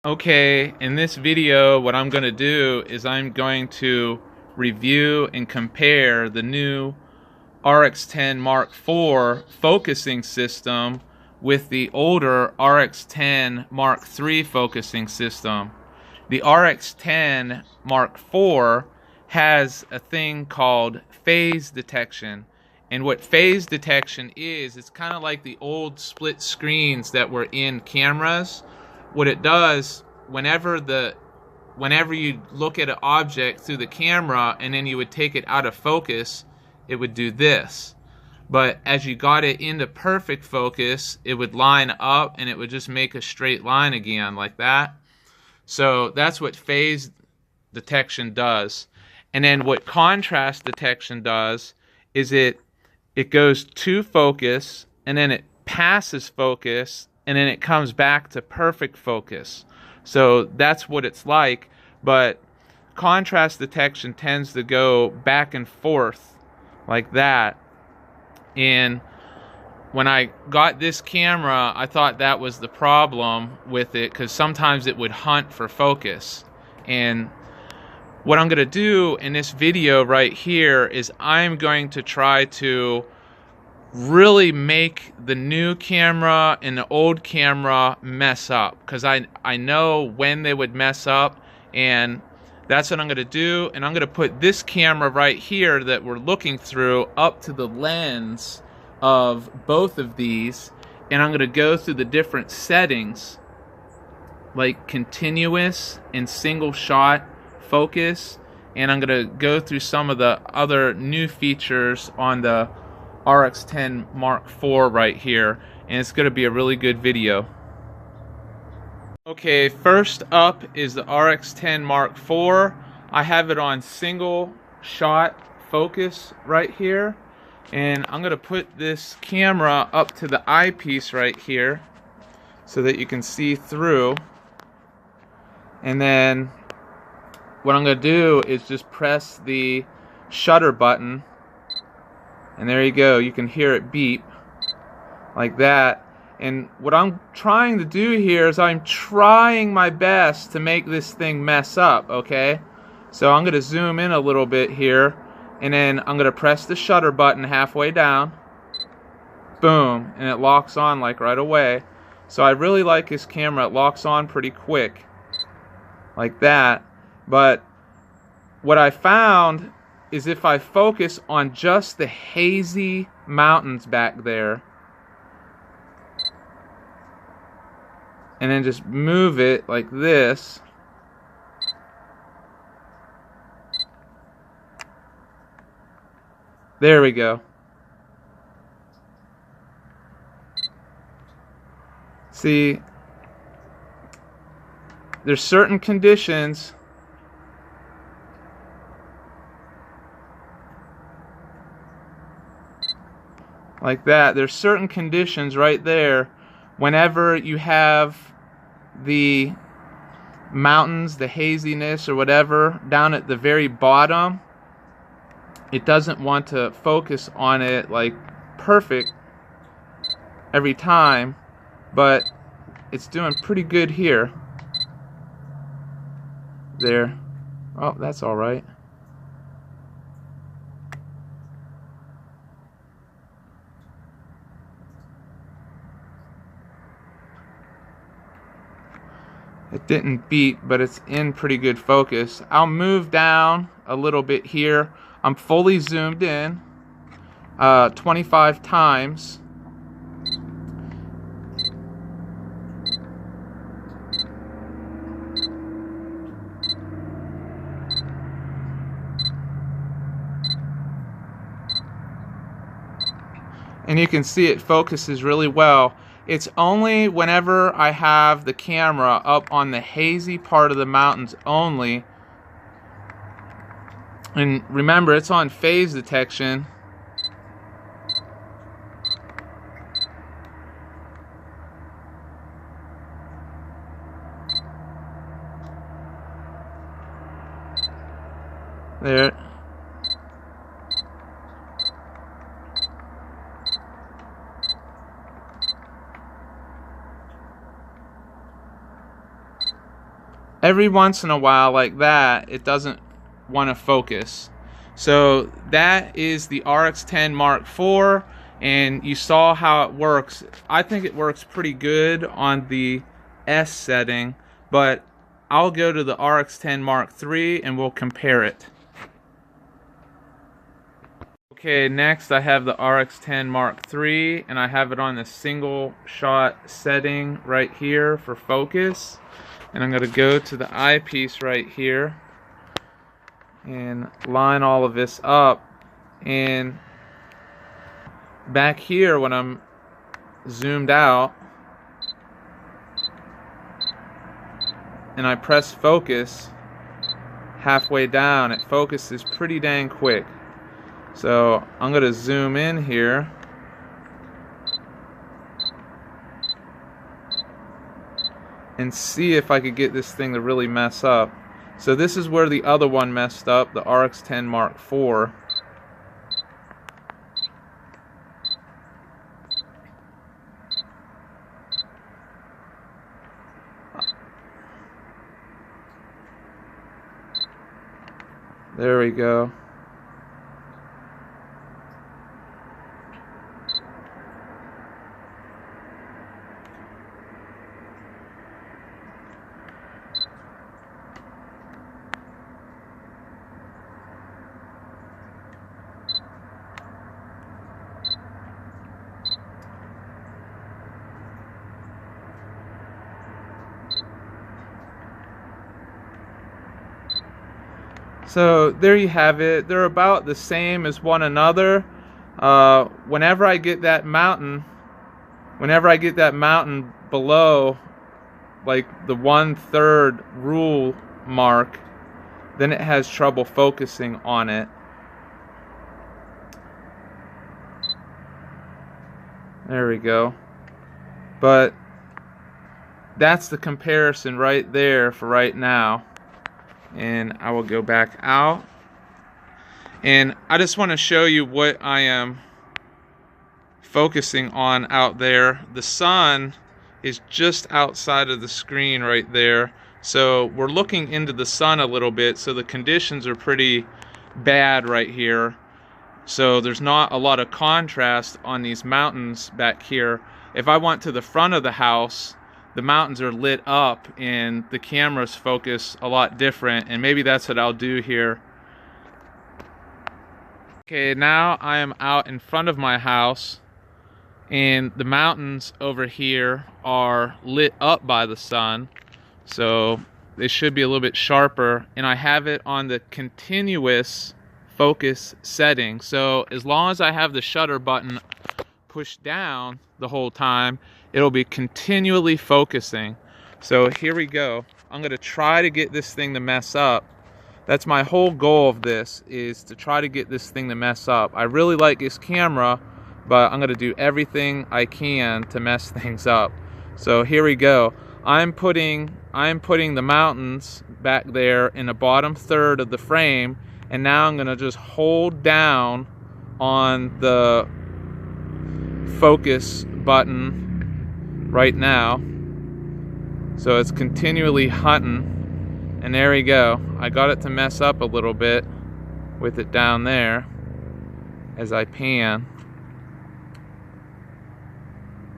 Okay, in this video, what I'm going to do is I'm going to review and compare the new RX10 Mark IV focusing system with the older RX10 Mark III focusing system. The RX10 Mark IV has a thing called phase detection. And what phase detection is, it's kind of like the old split screens that were in cameras. What it does, whenever you look at an object through the camera and then you would take it out of focus, it would do this. But as you got it into perfect focus, it would line up and it would just make a straight line again like that. So that's what phase detection does. And then what contrast detection does is it goes to focus and then it passes focus and then it comes back to perfect focus. So that's what it's like, but contrast detection tends to go back and forth like that. And when I got this camera, I thought that was the problem with it, because sometimes it would hunt for focus. And what I'm going to do in this video right here is I'm going to try to really make the new camera and the old camera mess up, because I know when they would mess up, and that's what I'm going to do. And I'm going to put this camera right here that we're looking through up to the lens of both of these, and I'm going to go through the different settings like continuous and single shot focus, and I'm going to go through some of the other new features on the RX10 Mark IV right here, and it's going to be a really good video. Okay, first up is the RX10 Mark IV. I have it on single shot focus right here, and I'm going to put this camera up to the eyepiece right here so that you can see through. And then what I'm going to do is just press the shutter button, and there you go. You can hear it beep like that. And what I'm trying to do here is I'm trying my best to make this thing mess up, okay? So I'm going to zoom in a little bit here, and then I'm going to press the shutter button halfway down. Boom, and it locks on like right away. So I really like this camera. It locks on pretty quick like that. But what I found is if I focus on just the hazy mountains back there and then just move it like this, there we go. See, there's certain conditions like that. There's certain conditions right there whenever you have the mountains, the haziness or whatever down at the very bottom. It doesn't want to focus on it like perfect every time, but it's doing pretty good here. There. Oh, that's all right. It didn't beat, but it's in pretty good focus. I'll move down a little bit here. I'm fully zoomed in 25 times. And you can see it focuses really well. It's only whenever I have the camera up on the hazy part of the mountains only. And remember, it's on phase detection. There. every once in a while like that, it doesn't want to focus. So that is the RX10 Mark IV, and you saw how it works. I think it works pretty good on the S setting, but I'll go to the RX10 Mark III and we'll compare it. Okay, next I have the RX10 Mark III, and I have it on the single shot setting right here for focus. And I'm going to go to the eyepiece right here and line all of this up. And back here when I'm zoomed out and I press focus halfway down, it focuses pretty dang quick. So I'm going to zoom in here and see if I could get this thing to really mess up. So this is where the other one messed up, the RX10 Mark IV. There we go. So there you have it. They're about the same as one another. Whenever I get that mountain below like the 1/3 rule mark, then it has trouble focusing on it. There we go. But that's the comparison right there for right now. And I will go back out, and I just want to show you what I am focusing on out there. The sun is just outside of the screen right there, so we're looking into the sun a little bit, so the conditions are pretty bad right here. So there's not a lot of contrast on these mountains back here. If I went to the front of the house, the mountains are lit up and the cameras focus a lot different, and maybe that's what I'll do here. Okay, now I am out in front of my house and the mountains over here are lit up by the sun, so they should be a little bit sharper, and I have it on the continuous focus setting. So as long as I have the shutter button pushed down the whole time, it'll be continually focusing. So here we go. I'm going to try to get this thing to mess up. That's my whole goal of this, is to try to get this thing to mess up. I really like this camera, but I'm going to do everything I can to mess things up. So here we go. I'm putting the mountains back there in the bottom third of the frame, and now I'm going to just hold down on the focus button right now, so it's continually hunting, and there we go. I got it to mess up a little bit with it down there as I pan.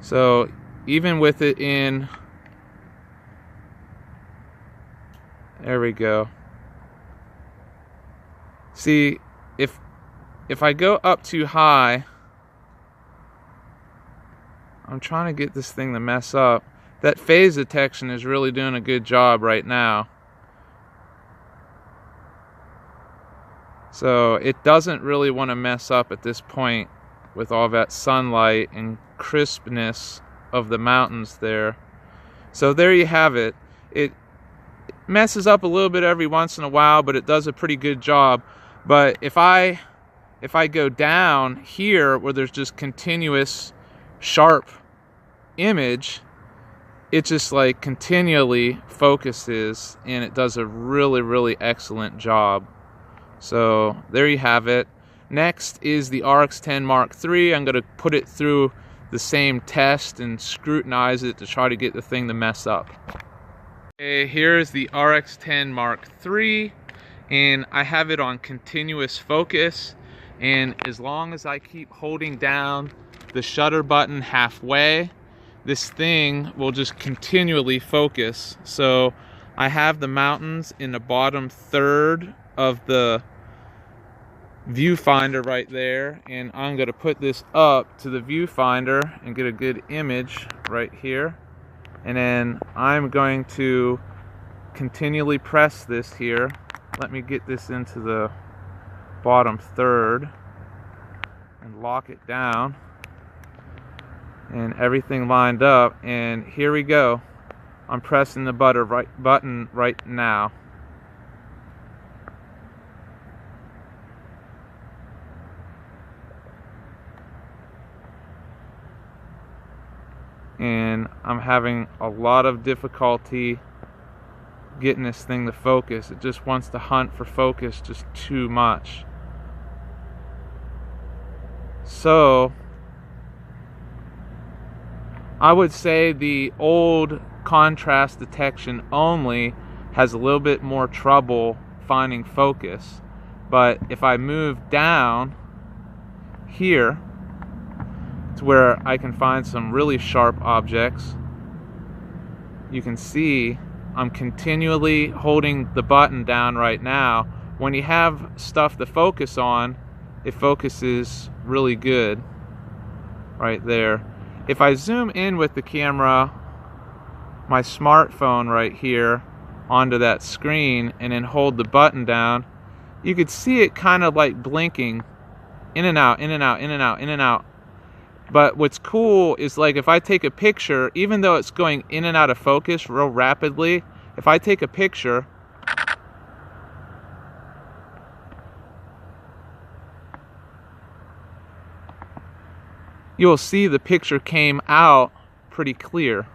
So even with it in, there we go. See, if I go up too high, I'm trying to get this thing to mess up. That phase detection is really doing a good job right now. So it doesn't really want to mess up at this point with all that sunlight and crispness of the mountains there. So there you have it. It messes up a little bit every once in a while, but it does a pretty good job. But if I go down here where there's just continuous sharp image, it just like continually focuses, and it does a really excellent job. So there you have it. Next is the RX10 Mark III. I'm going to put it through the same test and scrutinize it to try to get the thing to mess up. Okay, here's the RX10 Mark III, and I have it on continuous focus, and as long as I keep holding down the shutter button halfway, this thing will just continually focus. So I have the mountains in the bottom third of the viewfinder right there, and I'm going to put this up to the viewfinder and get a good image right here. And then I'm going to continually press this here. Let me get this into the bottom third and lock it down, and everything lined up, and here we go. I'm pressing the button right now. And I'm having a lot of difficulty getting this thing to focus. It just wants to hunt for focus just too much. So I would say the old contrast detection only has a little bit more trouble finding focus. But if I move down here to where I can find some really sharp objects, you can see I'm continually holding the button down right now. When you have stuff to focus on, it focuses really good right there. If I zoom in with the camera, my smartphone right here, onto that screen and then hold the button down, you could see it kind of like blinking in and out, in and out, in and out, in and out. But what's cool is, like, if I take a picture, even though it's going in and out of focus real rapidly, if I take a picture, you'll see the picture came out pretty clear.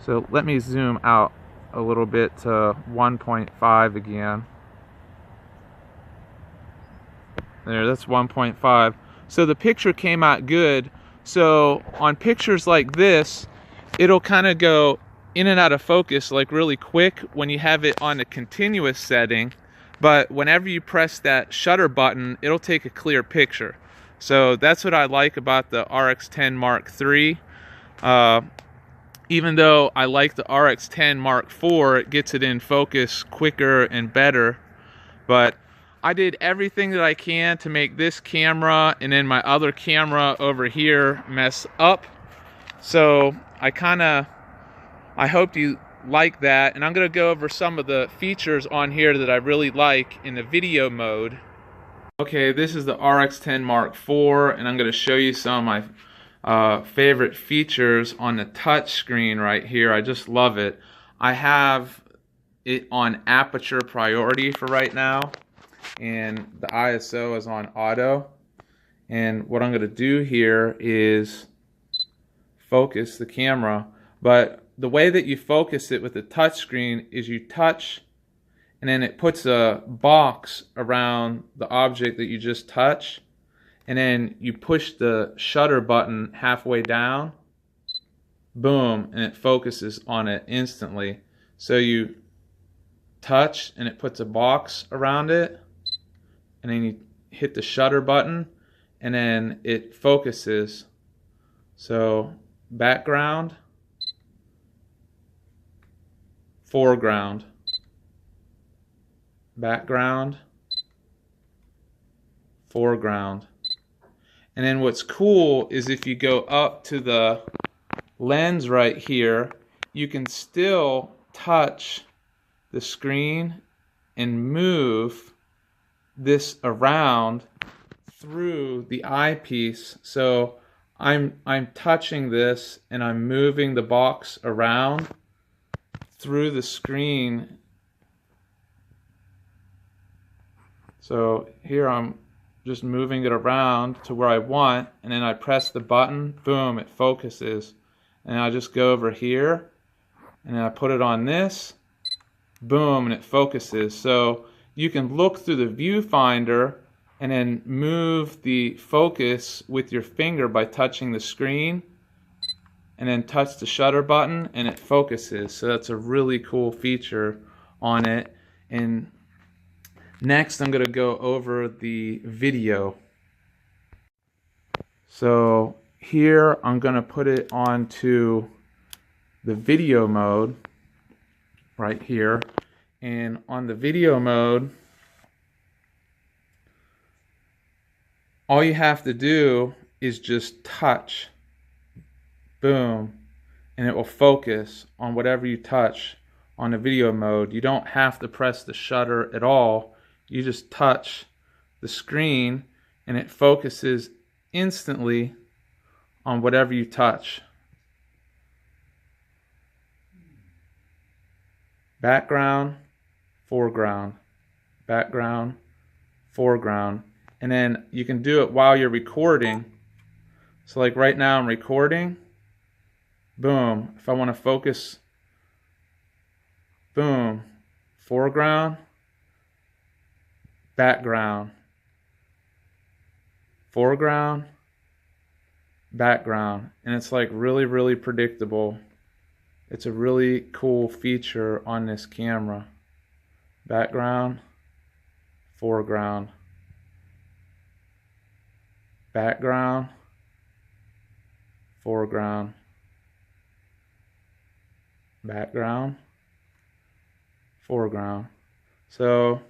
So let me zoom out a little bit to 1.5 again. There, that's 1.5. So the picture came out good. So on pictures like this, it'll kind of go in and out of focus like really quick when you have it on a continuous setting. But whenever you press that shutter button, it'll take a clear picture. So that's what I like about the RX10 Mark III. Even though I like the RX10 Mark IV, it gets it in focus quicker and better. But I did everything that I can to make this camera and then my other camera over here mess up. So I hope you like that. And I'm going to go over some of the features on here that I really like in the video mode. Okay, this is the RX10 Mark IV, and I'm going to show you some of my favorite features on the touch screen right here. I just love it. I have it on aperture priority for right now, and the ISO is on auto. And what I'm going to do here is focus the camera. But the way that you focus it with the touch screen is you touch, and then it puts a box around the object that you just touched, and then you push the shutter button halfway down, boom, and it focuses on it instantly. So you touch and it puts a box around it, and then you hit the shutter button and then it focuses. So background, foreground, background, foreground. And then what's cool is if you go up to the lens right here, you can still touch the screen and move this around through the eyepiece. So I'm touching this and I'm moving the box around through the screen. So here I'm just moving it around to where I want, and then I press the button, boom, it focuses. And I just go over here and then I put it on this, boom, and it focuses. So you can look through the viewfinder and then move the focus with your finger by touching the screen. and then touch the shutter button and it focuses. So that's a really cool feature on it. And next I'm going to go over the video. So here I'm going to put it onto the video mode right here. And on the video mode, all you have to do is just touch, boom, and it will focus on whatever you touch on the video mode. You don't have to press the shutter at all. You just touch the screen and it focuses instantly on whatever you touch. Background, foreground, background, foreground. And then you can do it while you're recording. So like right now I'm recording, boom, if I want to focus, boom, foreground, background, foreground, background. And it's like really predictable. It's a really cool feature on this camera. Background, foreground, background, foreground, background, foreground. So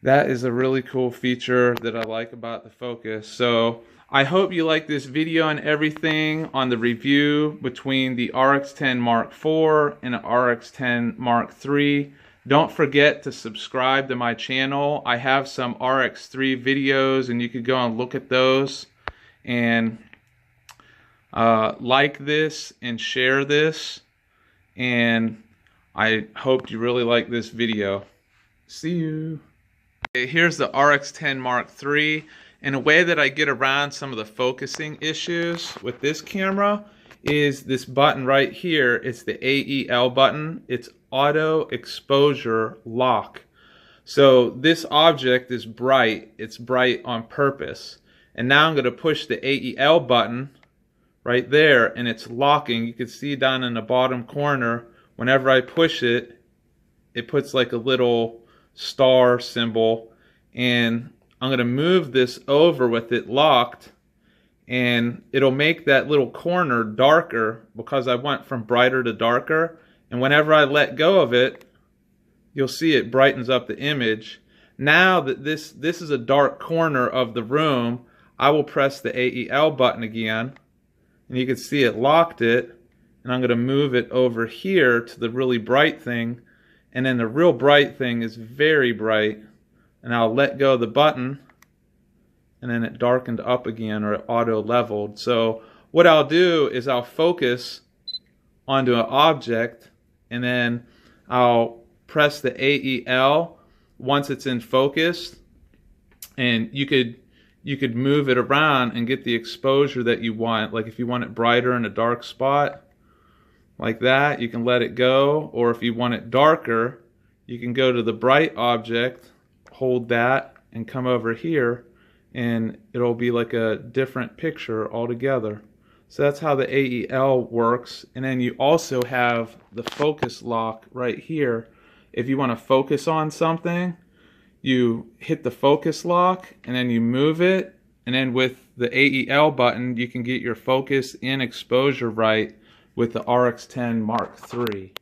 that is a really cool feature that I like about the focus. So I hope you like this video and everything on the review between the RX10 Mark IV and the RX10 Mark III. Don't forget to subscribe to my channel. I have some RX3 videos and you could go and look at those. And like this and share this. And I hope you really like this video. See you. Okay, here's the RX10 Mark III. And a way that I get around some of the focusing issues with this camera is this button right here. It's the AEL button. It's auto exposure lock. So this object is bright. It's bright on purpose. And now I'm going to push the AEL button right there and it's locking. You can see down in the bottom corner, whenever I push it, it puts like a little star symbol, and I'm going to move this over with it locked, and it'll make that little corner darker because I went from brighter to darker. And whenever I let go of it, you'll see it brightens up the image. Now that this is a dark corner of the room, I will press the AEL button again, and you can see it locked it. And I'm going to move it over here to the really bright thing, and then the real bright thing is very bright. And I'll let go of the button, and then it darkened up again, or it auto leveled. So what I'll do is I'll focus onto an object, and then I'll press the AEL once it's in focus, and you could move it around and get the exposure that you want. Like if you want it brighter in a dark spot like that, you can let it go. Or if you want it darker, you can go to the bright object, hold that, and come over here, and it'll be like a different picture altogether. So that's how the AEL works. And then you also have the focus lock right here. If you want to focus on something, you hit the focus lock and then you move it, and then with the AEL button you can get your focus and exposure right with the RX10 Mark III.